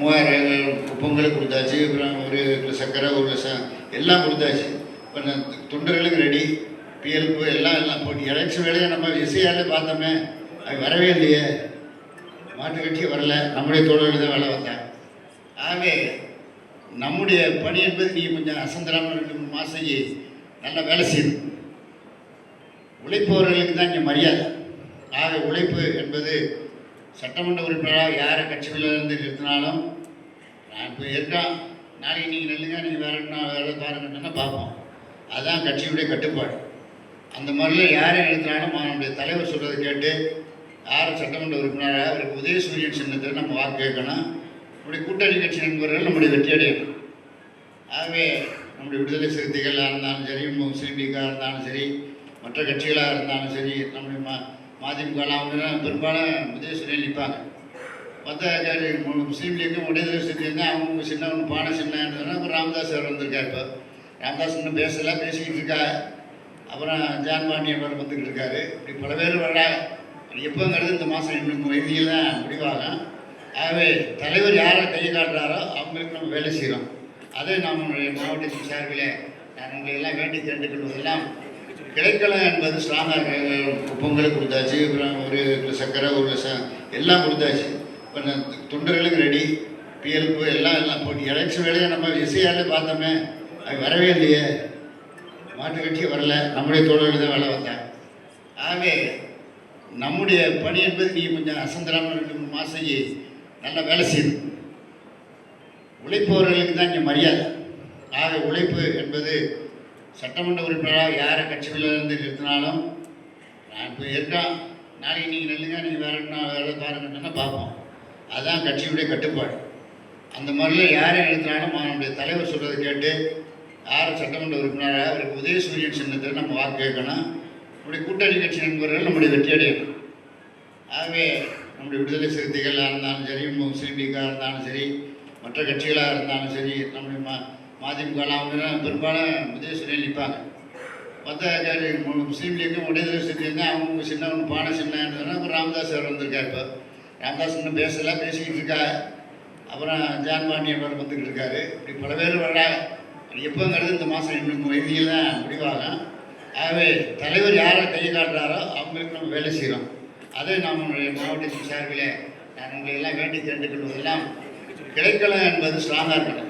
3000 பொங்கல் கொடுத்தாச்சு. அப்புறம் ஒரு சக்கரை, ஒரு எல்லாம் கொடுத்தாச்சு. இப்போ தொண்டர்களுக்கு ரெடி, பிஎல்பு எல்லாம் போட்டு எலெக்ஷன் வேலையை நம்ம இசையாலே பார்த்தோமே, அது வரவே இல்லையே. மாற்று கட்சி வரல, நம்முடைய தோழர்கள் தான் வேலை வந்தாங்க. ஆகவே நம்முடைய பணி என்பது நீங்கள் கொஞ்சம் அசந்தராமல் 2-3 மாதம் நல்லா வேலை செய்யணும். உழைப்பவர்களுக்கு தான் இங்கே மரியாதை. ஆக உழைப்பு என்பது சட்டமன்ற உறுப்பினராக யாரை கட்சிகளிலிருந்து நிறுத்தினாலும், நான் இப்போ இருக்கேன், நாளைக்கு நீங்கள் நெல்லுங்க, நீங்கள் வேலை பாருங்கன்னா பார்ப்போம். அதுதான் கட்சியுடைய கட்டுப்பாடு. அந்த மாதிரிலாம் யாரை நிறுத்தினாலும் நம்முடைய தலைவர் சொல்கிறத கேட்டு யார் சட்டமன்ற உறுப்பினராக அவருக்கு உதயசூரியன் சின்னத்தில் நம்ம வாக்கு கேட்கணும். நம்முடைய கூட்டணி கட்சி நண்பர்கள் நம்முடைய வெற்றி அடையணும். ஆகவே நம்முடைய விடுதலை சிறுத்தைகளாக இருந்தாலும் சரி, முஸ்லீம் லீக்காக இருந்தாலும் சரி, மற்ற கட்சிகளாக இருந்தாலும் சரி, நம்முடைய மதிமுக அவங்க பெரும்பாலும் உதயசூரியன் நிற்பாங்க. மற்ற முஸ்லீம் லீக்கும் விடுதலை சிறுத்தைங்க அவங்க சின்ன பானை சின்னன்னு அப்புறம் ராமதாஸ் அவர் வந்திருக்கார். இப்போ ராமதாஸ் இன்னும் பேசலாம், பேசிக்கிட்டு இருக்கா. அப்புறம் ஜான் பாண்டியன் வந்துக்கிட்டு இருக்காரு. இப்படி பல பேர் வர்றாங்க. எப்போங்கிறது இந்த மாதம் இன்னும் இறுதியில் தான் முடிவாகும். ஆகவே தலைவர் யாரை கையை காட்டுறாரோ அவங்களுக்கு நம்ம வேலை செய்கிறோம். அதை நம்மளுடைய மாவட்டத்தின் சார்பில் நான் உங்களை எல்லாம் வேண்டி கேட்டுக்கொள்வதெல்லாம், கிடைக்கலாம் என்பது ஸ்ட்ராங்காக பொங்கல் கொடுத்தாச்சு. அப்புறம் ஒரு சக்கரை, ஒரு எல்லாம் கொடுத்தாச்சு. இப்போ தொண்டர்களுக்கு ரெடி, பிஎல்பு எல்லாம் போட்டு எலெக்ஷன் வேலையை நம்ம இசையாலே பார்த்தோமே, அது வரவே இல்லையே. மாற்று கட்சி வரல, நம்முடைய தோழர்கள் தான் வேலை வந்தாங்க. ஆகவே நம்முடைய பணி என்பது நீங்கள் கொஞ்சம் அசந்தராமல் 2-3 மாதம் நல்லா வேலை செய்யணும். உழைப்பவர்களுக்கு தான் இங்கே மரியாதை. ஆக உழைப்பு என்பது சட்டமன்ற உறுப்பினராக யாரை கட்சிகளிலிருந்து நிறுத்தினாலும், நான் இப்போ இருக்கேன், நாளைக்கு நீங்கள் நெல்லுங்க, நீங்கள் வேலை பாருங்கன்னா பார்ப்போம். அதுதான் கட்சியுடைய கட்டுப்பாடு. அந்த மாதிரிலாம் யாரை நிறுத்தினாலும் நம்முடைய தலைவர் சொல்கிறத கேட்டு யார் சட்டமன்ற உறுப்பினராக அவருக்கு உதயசூரியன் சின்னத்தில் நம்ம வாக்கு கேட்கணும். நம்முடைய கூட்டணி கட்சி நண்பர்கள் நம்முடைய வெற்றி அடையணும். ஆகவே நம்முடைய விடுதலை சிறுத்தைகளாக இருந்தாலும் சரி, முஸ்லீம் லீக்காக இருந்தாலும் சரி, மற்ற கட்சிகளாக இருந்தாலும் சரி, நம்முடைய மதிமுக அவங்க பெரும்பாலும் உதயசூரியன் நிற்பாங்க. மற்ற முஸ்லீம் லீக்கும் விடுதலை சிறுத்தைங்க அவங்க சின்ன பானை சின்னன்னு அப்புறம் ராமதாஸ் அவர் வந்திருக்கார். இப்போ ராமதாஸ் இன்னும் பேசலாம், பேசிக்கிட்டு இருக்கா. அப்புறம் ஜான் பாண்டியன் வந்துக்கிட்டு இருக்காரு. இப்படி பல பேர் வர்றாங்க. எப்போங்கிறது இந்த மாதம் இன்னும் இறுதியில் தான் முடிவாகும். ஆகவே தலைவர் யாரை கையை காட்டுறாரோ அவங்களுக்கு நம்ம வேலை செய்கிறோம். அதை நம்மளுடைய மாவட்டத்தின் சார்பில் நான் உங்களை எல்லாம் வேண்டி கேட்டுக்கொள்வதெல்லாம், கிடைக்கலாம் என்பது ஸ்ட்ராங்காக இருக்கணும்.